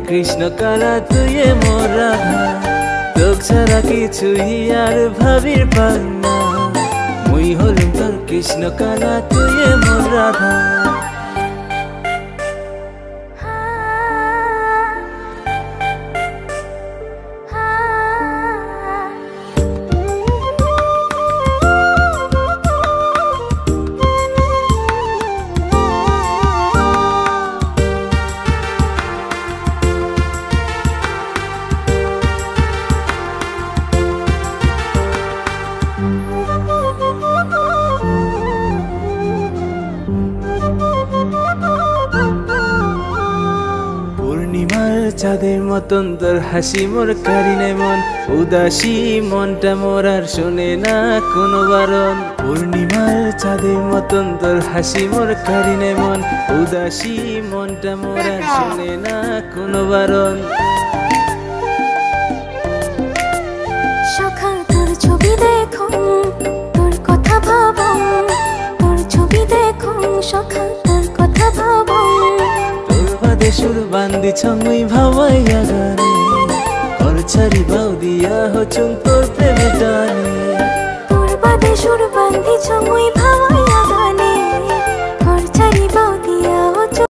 কৃষ্ণ কালা তুই মোর রাধা তোক ছাড়া কিছুই আর ভাবির পাই না মুই হলুম তোর কৃষ্ণ কালা তুই মোর রাধা চাঁদের মতন তোর হাসি মোর কারিনে মন উদাসী মনটা মোর আর শোনে না কোনো বারণ পূর্ণিমার চাঁদের মতন তোর হাসি মোর কারিনে মন উদাসী মনটা মোর আর শোনে না কোনো বারণ সকাল তোর ছবি দেখো তোর কথা ভাবো তোর ছবি দেখো সকাল তোর কথা ভাবো সুর বান্দি ছমুই ভাবাইয়া গানে ঘর ছাড়ি বাউ দিয়া হচুন তোর প্রেমে টানে তোর বাদে সুর বান্দি ছমুই ভাবাইয়া